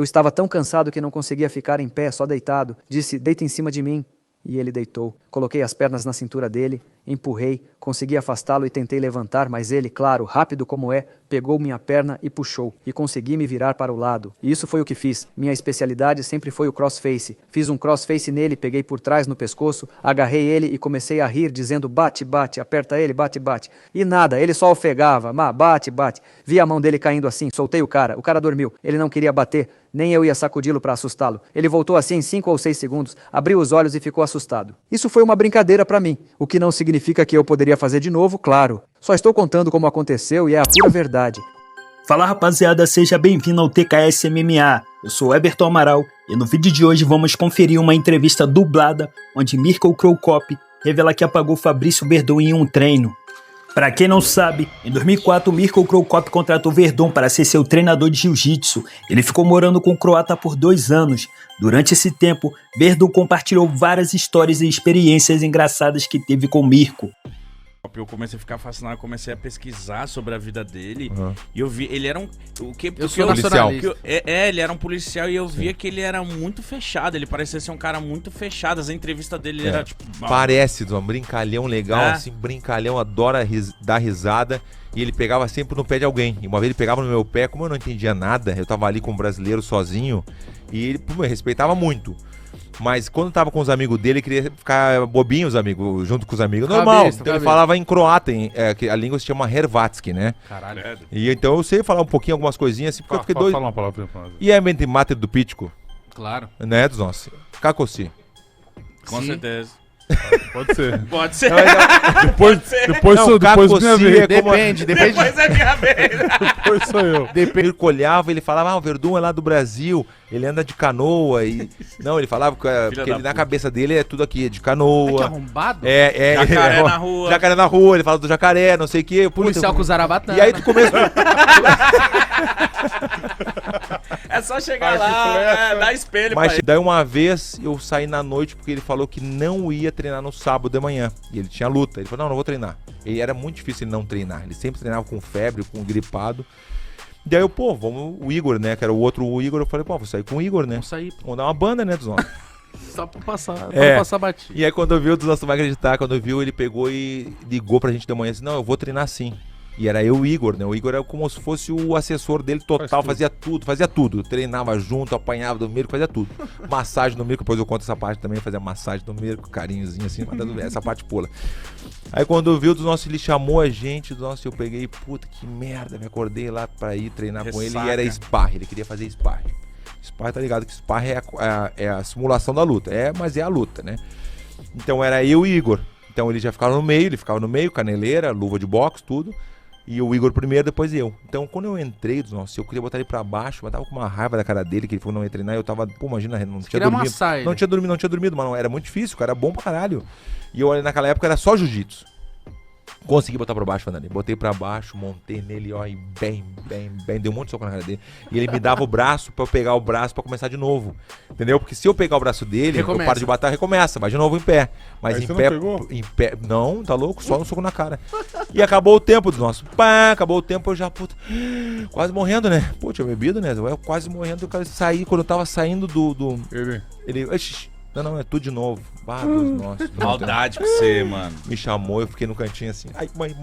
Eu estava tão cansado que não conseguia ficar em pé, só deitado. Disse, deita em cima de mim. E ele deitou. Coloquei as pernas na cintura dele, empurrei, consegui afastá-lo e tentei levantar, mas ele, claro, rápido como é, pegou minha perna e puxou. E consegui me virar para o lado. E isso foi o que fiz. Minha especialidade sempre foi o crossface. Fiz um crossface nele, peguei por trás no pescoço, agarrei ele e comecei a rir, dizendo bate, bate, aperta ele, bate, bate. E nada, ele só ofegava, bate, bate. Vi a mão dele caindo assim, soltei o cara dormiu. Ele não queria bater, nem eu ia sacudi-lo para assustá-lo. Ele voltou assim em 5 ou 6 segundos, abriu os olhos e ficou assustado. Isso foi uma brincadeira para mim, o que não significa que eu poderia fazer de novo, claro. Só estou contando como aconteceu e é a pura verdade. Fala rapaziada, seja bem-vindo ao TKS MMA. Eu sou Eberton Amaral e no vídeo de hoje vamos conferir uma entrevista dublada onde Mirko Cro Cop revela que apagou Fabrício Werdum em um treino. Para quem não sabe, em 2004 Mirko Cro Cop contratou Werdum para ser seu treinador de jiu-jitsu. Ele ficou morando com o croata por 2 anos. Durante esse tempo, Werdum compartilhou várias histórias e experiências engraçadas que teve com Mirko. Eu comecei a ficar fascinado, comecei a pesquisar sobre a vida dele. E eu vi, ele era um... Eu sou nacionalista. Ele era um policial e eu via que ele era muito fechado. Ele parecia ser um cara muito fechado. As entrevistas dele era tipo... Parece, um brincalhão legal, assim, brincalhão, adora dar risada. E ele pegava sempre no pé de alguém. E uma vez ele pegava no meu pé, como eu não entendia nada, eu tava ali com um brasileiro sozinho, e ele me respeitava muito. Mas quando tava com os amigos dele, ele queria ficar bobinho, os amigos, junto com os amigos. Normal. Então ele falava em croata, que a língua se chama Hrvatski, né? Caralho. E então eu sei falar um pouquinho algumas coisinhas assim, porque eu fiquei doido. Fala uma palavra pra nós. E é mente mate do Pítico? Claro. Né, dos nossos? Kakossi. Com certeza. Pode ser. Pode ser. Depois minha vez. Depende. Depois é minha vez. Depois sou eu. Ele olhava, ele falava, o Werdum é lá do Brasil, ele anda de canoa e... Não, ele falava porque ele, na cabeça dele é tudo aqui, é de canoa. Que arrombado? Jacaré na rua. Jacaré na rua, ele fala do jacaré, não sei o que. Policial com zarabatana. E aí tu começa... É só chegar lá, dar espelho Mas pra ele. daí uma vez eu saí na noite porque ele falou que não ia treinar no sábado de manhã. E ele tinha luta. Ele falou, não vou treinar. E era muito difícil ele não treinar. Ele sempre treinava com febre, com gripado. E daí eu, vamos, o Igor, né, que era o outro Igor, eu falei, vou sair com o Igor, né? Vamos sair. Vamos dar uma banda, né, dos nossos. Só pra passar batido. E aí quando eu vi o dos nossos, não vai acreditar, quando eu vi ele pegou e ligou pra gente de manhã assim, não, eu vou treinar sim. E era eu e o Igor, né? O Igor era como se fosse o assessor dele total, fazia tudo. Treinava junto, apanhava do Mirko, fazia tudo. Massagem no Mirko, depois eu conto essa parte também, fazia massagem no Mirko, carinhozinho assim, essa parte pula. Aí quando eu vi o dos nossos, ele chamou a gente, eu peguei, puta que merda, me acordei lá pra ir treinar com ele e era sparring, ele queria fazer sparring. Sparring, tá ligado que sparring é a simulação da luta, mas é a luta, né? Então era eu e o Igor. Então ele já ficava no meio, caneleira, luva de boxe, tudo. E o Igor primeiro, depois eu. Então, quando eu entrei, eu queria botar ele pra baixo, mas tava com uma raiva da cara dele, que ele falou não ia treinar, eu tava, imagina, não tinha dormido. Não tinha dormido, mano, era muito difícil, o cara era bom pra caralho. E eu, naquela época, era só jiu-jitsu. Consegui botar pra baixo, Fernando. Botei pra baixo, montei nele, ó, e bem, deu um monte de soco na cara dele. E ele me dava o braço pra eu pegar o braço pra começar de novo. Entendeu? Porque se eu pegar o braço dele, eu paro de bater, recomeça, vai de novo em pé. Mas aí em pé, não, tá louco? Só um soco na cara. E acabou o tempo dos nossos. Acabou o tempo, eu já, quase morrendo, né? Pô, tinha bebido, né? Eu quase morrendo, eu quase saí, quando eu tava saindo Ele, não, é tudo de novo. Nossa. Maldade com você, mano. Me chamou, eu fiquei no cantinho assim. Ai, mãe.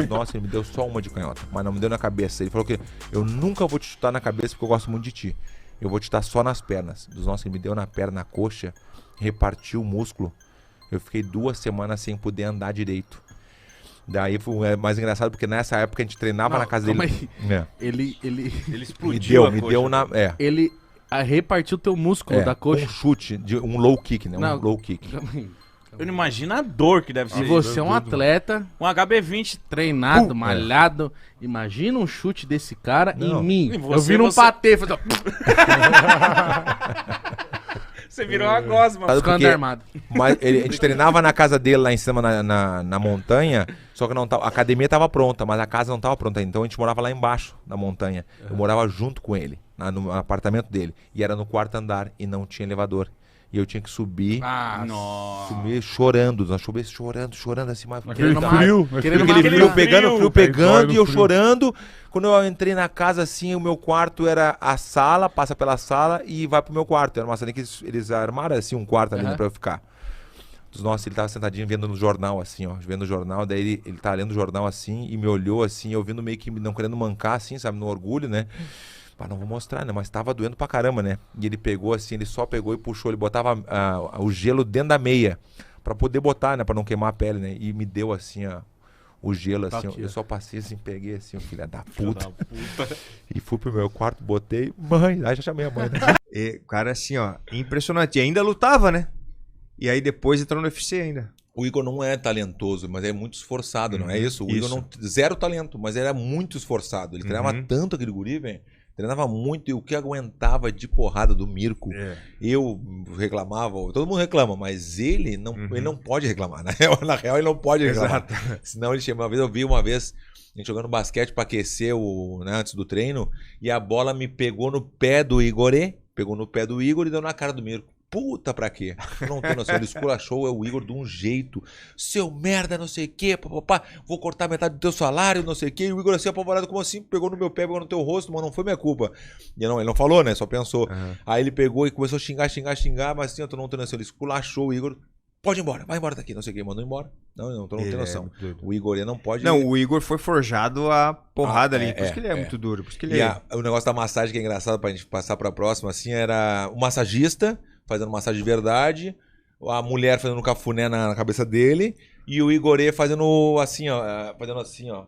Nossa, ele me deu só uma de canhota, mas não me deu na cabeça. Ele falou que eu nunca vou te chutar na cabeça porque eu gosto muito de ti. Eu vou te chutar só nas pernas. Nossa, ele me deu na perna, na coxa, repartiu o músculo. Eu fiquei 2 semanas sem poder andar direito. Daí foi mais engraçado porque nessa época a gente treinava na casa dele. Ele explodiu. Me deu na. Ele repartiu teu músculo da coxa. Um chute, um low kick, né? Não, um low kick. Eu não imagino a dor que deve ser. E você é um atleta. Um HB20 treinado, malhado. Imagina um chute desse cara em mim. Você, eu viro um patê. Você virou uma gosma. Ficando armado. Mas a gente treinava na casa dele lá em cima na montanha, só que não tava, a academia tava pronta, mas a casa não tava pronta ainda. Então a gente morava lá embaixo da montanha. Eu morava junto com ele, no apartamento dele. E era no 4º andar e não tinha elevador. E eu tinha que subir, Nossa. subir chorando. Nós chorando assim, mas Aquele puta, frio. aquele Aquele frio pegando, frio Dói pegando no e eu frio. chorando. Quando eu entrei na casa, assim, o meu quarto era a sala, passa pela sala e vai pro meu quarto. Era uma sala que eles armaram, assim, um quarto ali, né, pra eu ficar. Nossa, ele tava sentadinho vendo no jornal, assim, ó, vendo o jornal, daí ele tá lendo o jornal, assim, e me olhou, assim, eu vindo meio que não querendo mancar, assim, sabe, no orgulho, né? Pá, não vou mostrar, né, mas tava doendo pra caramba, né? E ele pegou, assim, ele só pegou e puxou, ele botava o gelo dentro da meia, pra poder botar, né, pra não queimar a pele, né? E me deu, assim, ó, o gelo, assim, eu só passei, assim, peguei, assim, o filho da puta. E fui pro meu quarto, botei, mãe, aí já chamei a mãe, né? E, cara, assim, ó, impressionante. E ainda lutava, né? E aí depois entrou no UFC ainda. O Igor não é talentoso, mas é muito esforçado, não é isso? O Igor não zero talento, mas ele era muito esforçado. Ele treinava tanto aquele guri, velho. Treinava muito e o que aguentava de porrada do Mirko. Eu reclamava, todo mundo reclama, mas ele não pode reclamar. Na real, ele não pode reclamar. Exato. Senão ele chama. Eu vi uma vez a gente jogando basquete pra aquecer né, antes do treino, e a bola me pegou no pé do Igor, e deu na cara do Mirko. Puta, pra quê? Eu não tenho noção. Ele esculachou o Igor de um jeito. Seu merda, não sei o quê, papapá. Vou cortar metade do teu salário, não sei o quê. E o Igor assim, apavorado, como assim? Pegou no meu pé, pegou no teu rosto, mas não foi minha culpa. E ele não falou, né? Só pensou. Aí ele pegou e começou a xingar, mas assim, eu tô não tenho noção. Ele esculachou o Igor. Pode ir embora, vai embora daqui, não sei o quê. Mandou embora. Não, tu não tem noção. O Igor não pode... Não, o Igor foi forjado a porrada ali. Por isso que ele é muito duro. Por isso que ele o negócio da massagem que é engraçado pra gente passar pra próxima, assim, era o massagista fazendo massagem de verdade, a mulher fazendo um cafuné na cabeça dele e o Igorê fazendo assim, ó, passando assim, ó,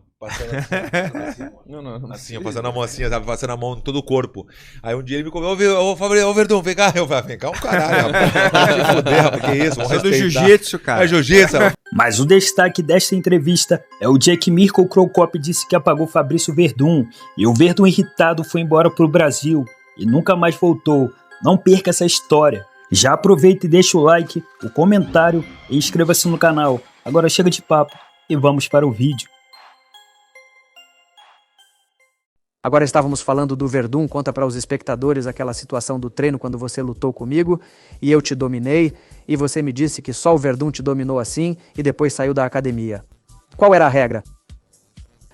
assim, ó, passando a mão assim, sabe, passando a mão em todo o corpo. Aí um dia ele me convidou, ô Verdun, vem cá, eu falei, vem cá um caralho, rapaz, foder, rapaz, que isso, vamos do respeitar. jiu-jitsu, cara. É jiu-jitsu. Mas o destaque desta entrevista é o dia que Mirko Cro Cop disse que apagou Fabrício Verdun, e o Verdun irritado foi embora pro Brasil e nunca mais voltou. Não perca essa história. Já aproveita e deixa o like, o comentário e inscreva-se no canal. Agora chega de papo e vamos para o vídeo. Agora estávamos falando do Verdun, conta para os espectadores aquela situação do treino quando você lutou comigo e eu te dominei e você me disse que só o Verdun te dominou assim e depois saiu da academia. Qual era a regra?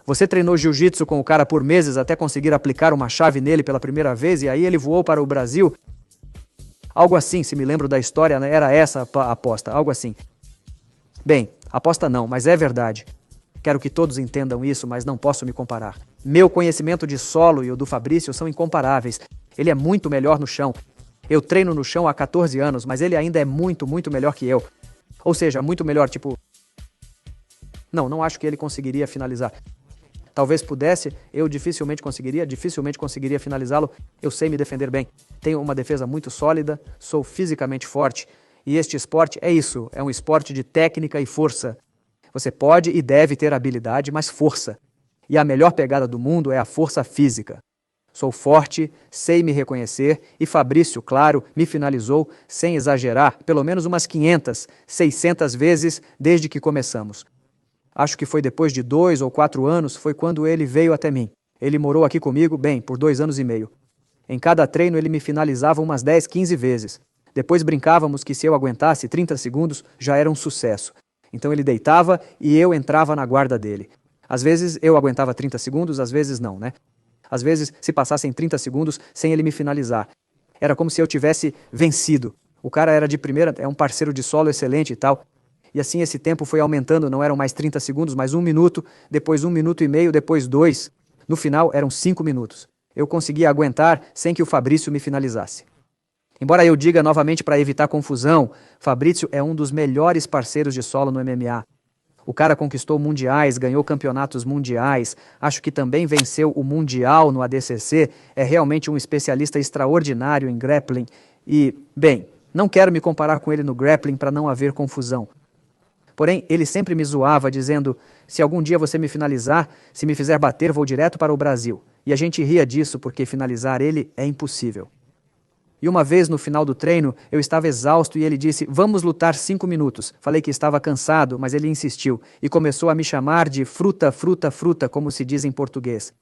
Você treinou jiu-jitsu com o cara por meses até conseguir aplicar uma chave nele pela primeira vez e aí ele voou para o Brasil? Algo assim, se me lembro da história, né? Era essa a aposta, algo assim. Bem, aposta não, mas é verdade. Quero que todos entendam isso, mas não posso me comparar. Meu conhecimento de solo e o do Fabrício são incomparáveis. Ele é muito melhor no chão. Eu treino no chão há 14 anos, mas ele ainda é muito, muito melhor que eu. Ou seja, muito melhor, tipo... Não acho que ele conseguiria finalizar. Talvez pudesse, eu dificilmente conseguiria finalizá-lo. Eu sei me defender bem. Tenho uma defesa muito sólida, sou fisicamente forte. E este esporte é isso, é um esporte de técnica e força. Você pode e deve ter habilidade, mas força. E a melhor pegada do mundo é a força física. Sou forte, sei me reconhecer e Fabrício, claro, me finalizou, sem exagerar, pelo menos umas 500, 600 vezes desde que começamos. Acho que foi depois de 2 ou 4 anos, foi quando ele veio até mim. Ele morou aqui comigo, bem, por 2 anos e meio. Em cada treino ele me finalizava umas 10, 15 vezes. Depois brincávamos que se eu aguentasse 30 segundos, já era um sucesso. Então ele deitava e eu entrava na guarda dele. Às vezes eu aguentava 30 segundos, às vezes não, né? Às vezes se passassem 30 segundos sem ele me finalizar. Era como se eu tivesse vencido. O cara era de primeira, é um parceiro de solo excelente e tal. E assim esse tempo foi aumentando, não eram mais 30 segundos, mas 1 minuto, depois 1 minuto e meio, depois 2. No final eram 5 minutos. Eu conseguia aguentar sem que o Fabrício me finalizasse. Embora eu diga novamente para evitar confusão, Fabrício é um dos melhores parceiros de solo no MMA. O cara conquistou mundiais, ganhou campeonatos mundiais, acho que também venceu o Mundial no ADCC, é realmente um especialista extraordinário em grappling e, bem, não quero me comparar com ele no grappling para não haver confusão. Porém, ele sempre me zoava, dizendo, se algum dia você me finalizar, se me fizer bater, vou direto para o Brasil. E a gente ria disso porque finalizar ele é impossível. E uma vez no final do treino, eu estava exausto e ele disse, vamos lutar 5 minutos. Falei que estava cansado, mas ele insistiu e começou a me chamar de fruta, fruta, fruta, como se diz em português.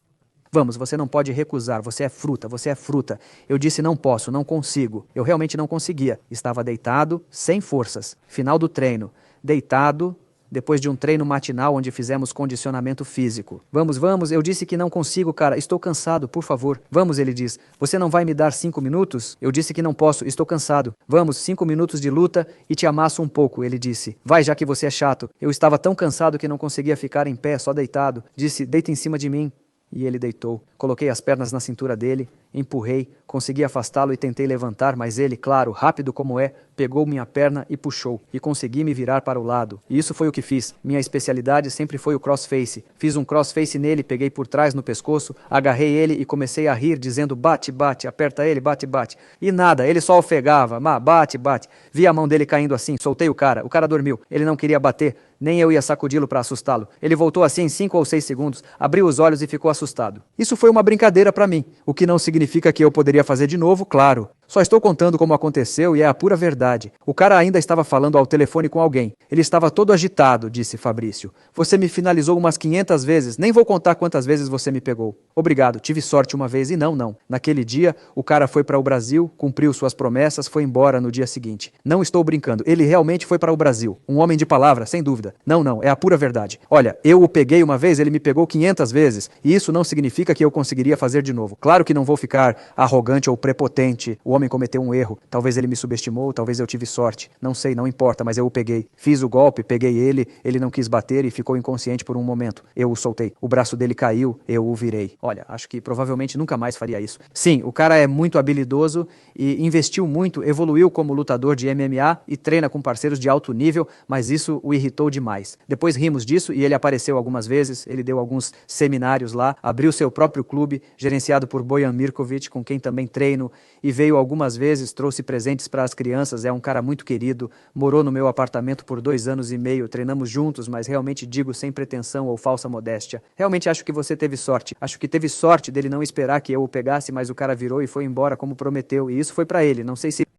Vamos, você não pode recusar, você é fruta, você é fruta. Eu disse não posso, não consigo. Eu realmente não conseguia. Estava deitado, sem forças. Final do treino. Deitado, depois de um treino matinal onde fizemos condicionamento físico. Vamos, eu disse que não consigo, cara, estou cansado, por favor. Vamos, ele diz, você não vai me dar 5 minutos? Eu disse que não posso, estou cansado. Vamos, 5 minutos de luta e te amasso um pouco, ele disse. Vai, já que você é chato. Eu estava tão cansado que não conseguia ficar em pé, só deitado. Disse, deita em cima de mim. E ele deitou. Coloquei as pernas na cintura dele, empurrei, consegui afastá-lo e tentei levantar, mas ele, claro, rápido como é, pegou minha perna e puxou, e consegui me virar para o lado. E isso foi o que fiz. Minha especialidade sempre foi o crossface. Fiz um crossface nele, peguei por trás no pescoço, agarrei ele e comecei a rir, dizendo bate, bate, aperta ele, bate, bate. E nada, ele só ofegava, bate, bate. Vi a mão dele caindo assim, soltei o cara dormiu. Ele não queria bater, nem eu ia sacudi-lo para assustá-lo. Ele voltou assim em 5 ou 6 segundos, abriu os olhos e ficou assustado. Isso foi uma brincadeira para mim, o que não significa que eu poderia fazer de novo, claro. Só estou contando como aconteceu e é a pura verdade. O cara ainda estava falando ao telefone com alguém. Ele estava todo agitado, disse Fabrício. Você me finalizou umas 500 vezes, nem vou contar quantas vezes você me pegou. Obrigado, tive sorte uma vez e não. Naquele dia, o cara foi para o Brasil, cumpriu suas promessas, foi embora no dia seguinte. Não estou brincando, ele realmente foi para o Brasil. Um homem de palavra, sem dúvida. Não, é a pura verdade. Olha, eu o peguei uma vez, ele me pegou 500 vezes, e isso não significa que eu conseguiria fazer de novo. Claro que não vou ficar arrogante ou prepotente. O homem cometeu um erro. Talvez ele me subestimou, talvez eu tive sorte. Não sei, não importa, mas eu o peguei. Fiz o golpe, peguei ele não quis bater e ficou inconsciente por um momento. Eu o soltei. O braço dele caiu, eu o virei. Olha, acho que provavelmente nunca mais faria isso. Sim, o cara é muito habilidoso e investiu muito, evoluiu como lutador de MMA e treina com parceiros de alto nível, mas isso o irritou demais. Depois rimos disso e ele apareceu algumas vezes, ele deu alguns seminários lá, abriu seu próprio clube, gerenciado por Bojan Mirkovic, com quem também treino, e veio algumas vezes, trouxe presentes para as crianças, é um cara muito querido, morou no meu apartamento por 2 anos e meio, treinamos juntos, mas realmente digo sem pretensão ou falsa modéstia. Realmente acho que você teve sorte. Acho que teve sorte dele não esperar que eu o pegasse, mas o cara virou e foi embora como prometeu, e isso foi para ele, não sei se